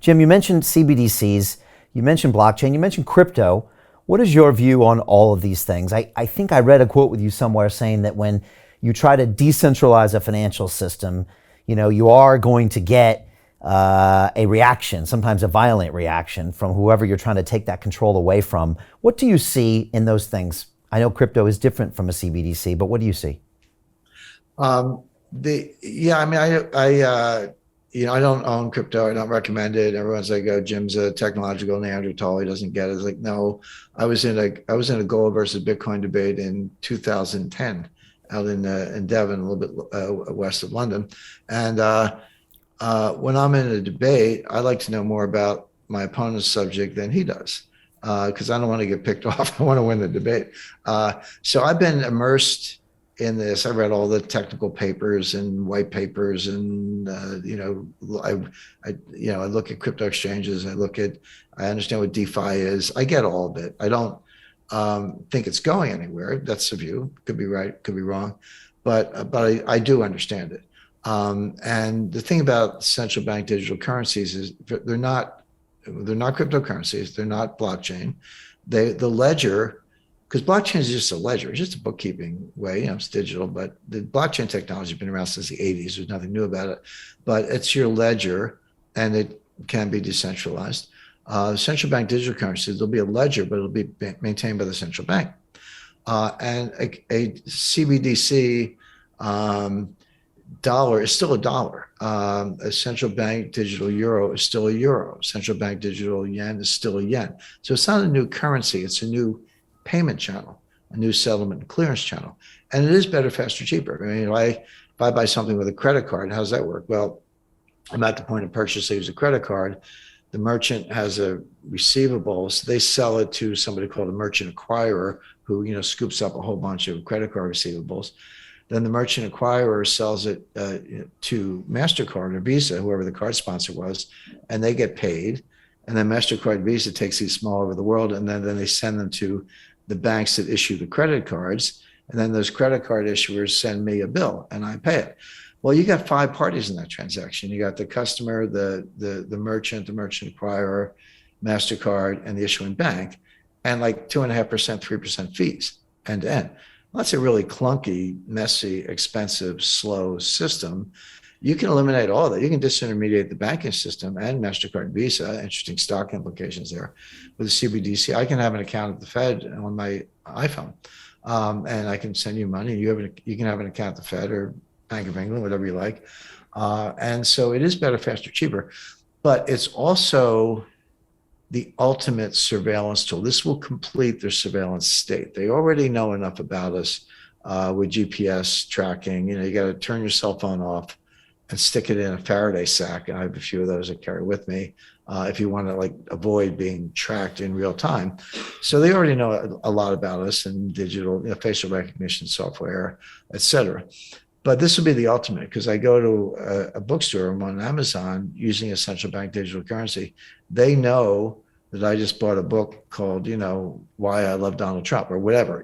Jim, you mentioned CBDCs, you mentioned blockchain, you mentioned crypto. What is your view on all of these things? I think I read a quote with you somewhere saying that when you try to decentralize a financial system, you are going to get a reaction, sometimes a violent reaction from whoever you're trying to take that control away from. What do you see in those things? I know crypto is different from a CBDC, but what do you see? Yeah, I mean, I don't own crypto. I don't recommend it. Everyone's like, "Oh, Jim's a technological Neanderthal. He doesn't get it." It's like, no, I was in a gold versus Bitcoin debate in 2010 out in Devon, a little bit west of London. And when I'm in a debate, I like to know more about my opponent's subject than he does, because I don't want to get picked off. I want to win the debate. So I've been immersed in this. I read all the technical papers and white papers, and I look at crypto exchanges. I understand what DeFi is. I get all of it. I don't think it's going anywhere. That's the view. Could be right, could be wrong, but I do understand it. And the thing about central bank digital currencies is they're not cryptocurrencies. They're not blockchain. The ledger, because blockchain is just a ledger. It's just a bookkeeping way. It's digital, but the blockchain technology has been around since the 80s. There's nothing new about it, but it's your ledger, and it can be decentralized. Central bank digital currencies, there'll be a ledger, but it'll be maintained by the central bank. And a CBDC dollar is still a dollar. A central bank digital euro is still a euro. Central bank digital yen is still a yen. So it's not a new currency. It's a new payment channel, a new settlement and clearance channel. And it is better, faster, cheaper. I mean, if I buy something with a credit card, how does that work? Well, I'm at the point of purchase. I use a credit card. The merchant has a receivable, so they sell it to somebody called a merchant acquirer, who scoops up a whole bunch of credit card receivables. Then the merchant acquirer sells it to MasterCard or Visa, whoever the card sponsor was, and they get paid. And then MasterCard, Visa takes these from all over the world, and then they send them to the banks that issue the credit cards. And then those credit card issuers send me a bill, and I pay it. Well, you got five parties in that transaction. You got the customer, the merchant acquirer, MasterCard, and the issuing bank, and like 2.5%, 3% fees end to end. Well, that's a really clunky, messy, expensive, slow system. You can eliminate all of that. You can disintermediate the banking system and MasterCard, Visa. Interesting stock implications there. With the CBDC, I can have an account at the Fed on my iPhone, and I can send you money. You can have an account at the Fed or Bank of England, whatever you like. And so it is better, faster, cheaper. But it's also the ultimate surveillance tool. This will complete their surveillance state. They already know enough about us with GPS tracking. You got to turn your cell phone off and stick it in a Faraday sack. I have a few of those I carry with me if you want to avoid being tracked in real time. So they already know a lot about us and digital, facial recognition software, et cetera. But this will be the ultimate, because I go to a bookstore, I'm on Amazon using a central bank digital currency. They know that I just bought a book called, Why I Love Donald Trump or whatever,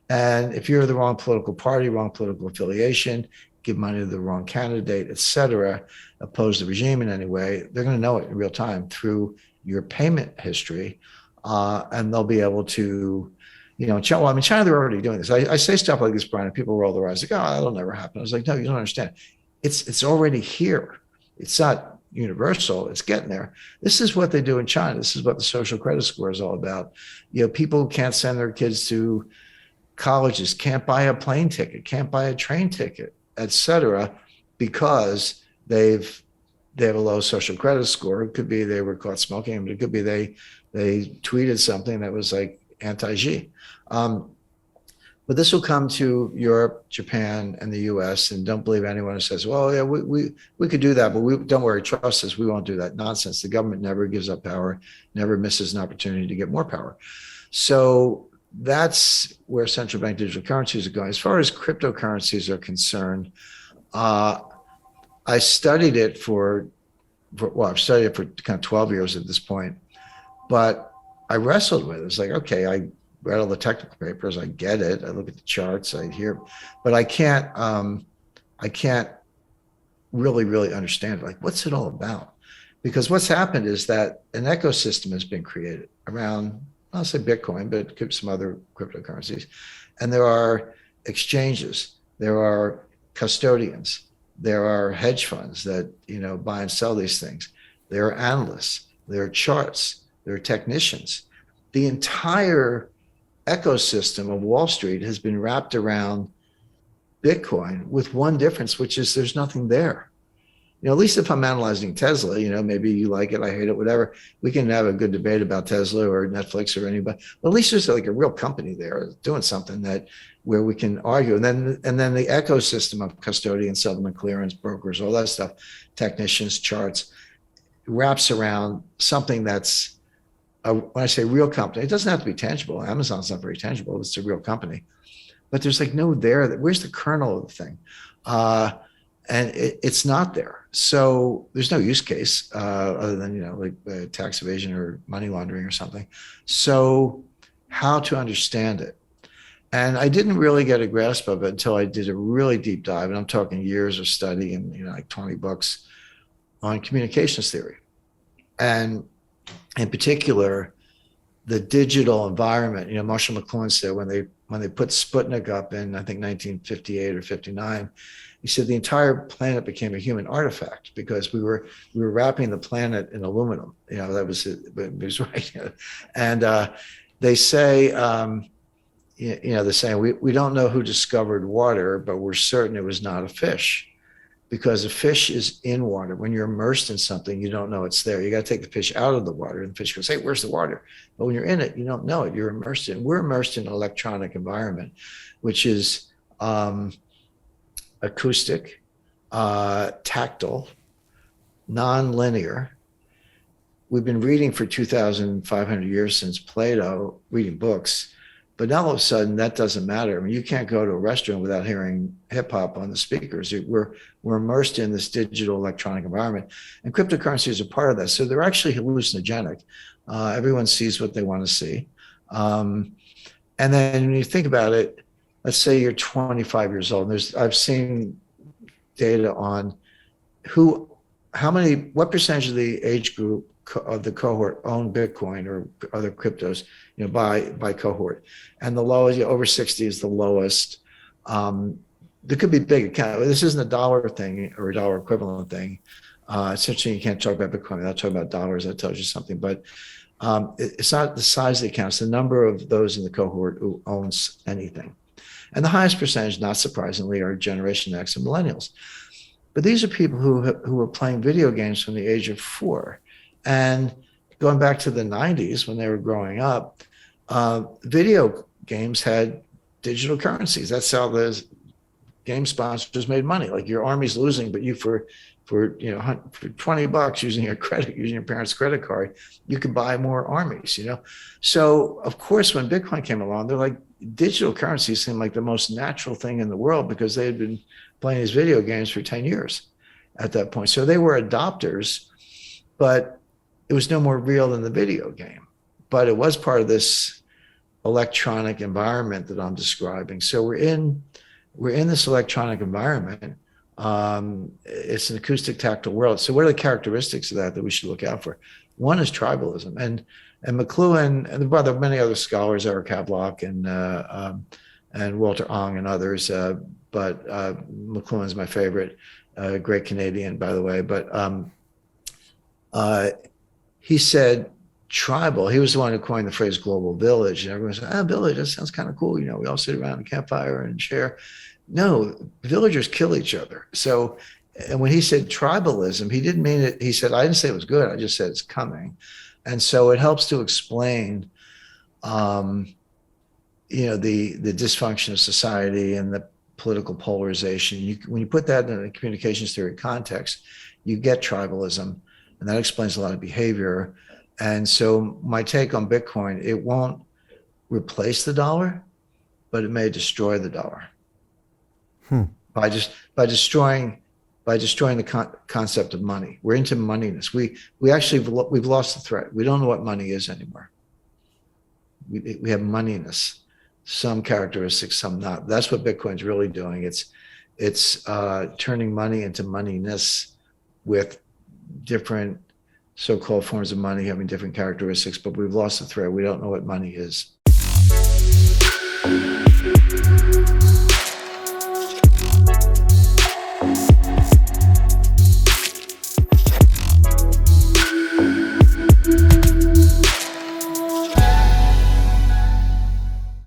And if you're the wrong political party, wrong political affiliation, give money to the wrong candidate, et cetera, oppose the regime in any way, they're going to know it in real time through your payment history. And they'll be able to, China, well, China, they're already doing this. I say stuff like this, Brian, and people roll their eyes like, oh, that'll never happen. I was like, no, you don't understand. It's already here. It's not universal. It's getting there. This is what they do in China. This is what the social credit score is all about. People can't send their kids to colleges, can't buy a plane ticket, can't buy a train ticket, et cetera, because they have a low social credit score. It could be they were caught smoking, but it could be they tweeted something that was like anti-Xi. But this will come to Europe, Japan, and the US. And don't believe anyone who says, well, yeah, we could do that, but don't worry, trust us, we won't do that. Nonsense. The government never gives up power, never misses an opportunity to get more power. So that's where central bank digital currencies are going. As far as cryptocurrencies are concerned, I studied it I've studied it for kind of 12 years at this point, but I wrestled with it. It's like, okay, I read all the technical papers, I get it, I look at the charts, I hear, but I can't really understand it. Like, what's it all about? Because what's happened is that an ecosystem has been created around, I'll say Bitcoin, but it could be some other cryptocurrencies. And there are exchanges, there are custodians, there are hedge funds that, buy and sell these things. There are analysts, there are charts, there are technicians. The entire ecosystem of Wall Street has been wrapped around Bitcoin with one difference, which is there's nothing there. At least if I'm analyzing Tesla, maybe you like it, I hate it, whatever. We can have a good debate about Tesla or Netflix or anybody. But at least there's like a real company there doing something that where we can argue. And then the ecosystem of custodian, settlement clearance, brokers, all that stuff, technicians, charts, wraps around something that's when I say real company, it doesn't have to be tangible. Amazon's not very tangible. It's a real company. But there's like no there. Where's the kernel of the thing? And it's not there. So there's no use case other than, like tax evasion or money laundering or something. So how to understand it? And I didn't really get a grasp of it until I did a really deep dive. And I'm talking years of study and, like 20 books on communications theory. And in particular, the digital environment. Marshall McLuhan said when they put Sputnik up in, I think, 1958 or 59, he said the entire planet became a human artifact because we were wrapping the planet in aluminum. That was it. But he was right. And they say, they're saying we don't know who discovered water, but we're certain it was not a fish. Because a fish is in water. When you're immersed in something, you don't know it's there. You got to take the fish out of the water, and the fish goes, "Hey, where's the water?" But when you're in it, you don't know it. You're immersed in. We're immersed in an electronic environment, which is acoustic, tactile, non-linear. We've been reading for 2,500 years since Plato, reading books. But now all of a sudden, that doesn't matter. I mean, you can't go to a restaurant without hearing hip hop on the speakers. We're immersed in this digital electronic environment, and cryptocurrency is a part of that. So they're actually hallucinogenic. Everyone sees what they want to see. And then when you think about it, let's say you're 25 years old. And I've seen data on what percentage of the age group of the cohort own Bitcoin or other cryptos, by cohort. And the lowest, over 60 is the lowest. There could be big account. This isn't a dollar thing or a dollar equivalent thing. Essentially, you can't talk about Bitcoin without talking about dollars. That tells you something. But it's not the size of the account. It's the number of those in the cohort who owns anything. And the highest percentage, not surprisingly, are Generation X and millennials. But these are people who were playing video games from the age of 4. And going back to the 90s when they were growing up, video games had digital currencies. That's how the game sponsors made money. Like your army's losing, but you for $20 using your parents' credit card, you could buy more armies. So of course, when Bitcoin came along, they're like digital currencies seemed like the most natural thing in the world because they had been playing these video games for 10 years at that point. So they were adopters, but it was no more real than the video game, but it was part of this electronic environment that I'm describing. So we're in this electronic environment. It's an acoustic tactile world. So what are the characteristics of that we should look out for? One is tribalism, and McLuhan, and there are many other scholars, Eric Havelock and Walter Ong and others, but McLuhan's my favorite, great Canadian, by the way. But he said tribal. He was the one who coined the phrase global village. And everyone said, village, that sounds kind of cool. We all sit around a campfire and share. No, villagers kill each other. So, and when he said tribalism, he didn't mean it. He said, I didn't say it was good. I just said it's coming. And so it helps to explain, the dysfunction of society and the political polarization. When you put that in a communications theory context, you get tribalism. And that explains a lot of behavior. And so my take on Bitcoin, it won't replace the dollar, but it may destroy the dollar by destroying the concept of money. We're into moneyness. We've lost the threat. We don't know what money is anymore. We have moneyness, some characteristics, some not. That's what Bitcoin's really doing. It's turning money into moneyness with different so-called forms of money having different characteristics, but we've lost the thread. We don't know what money is.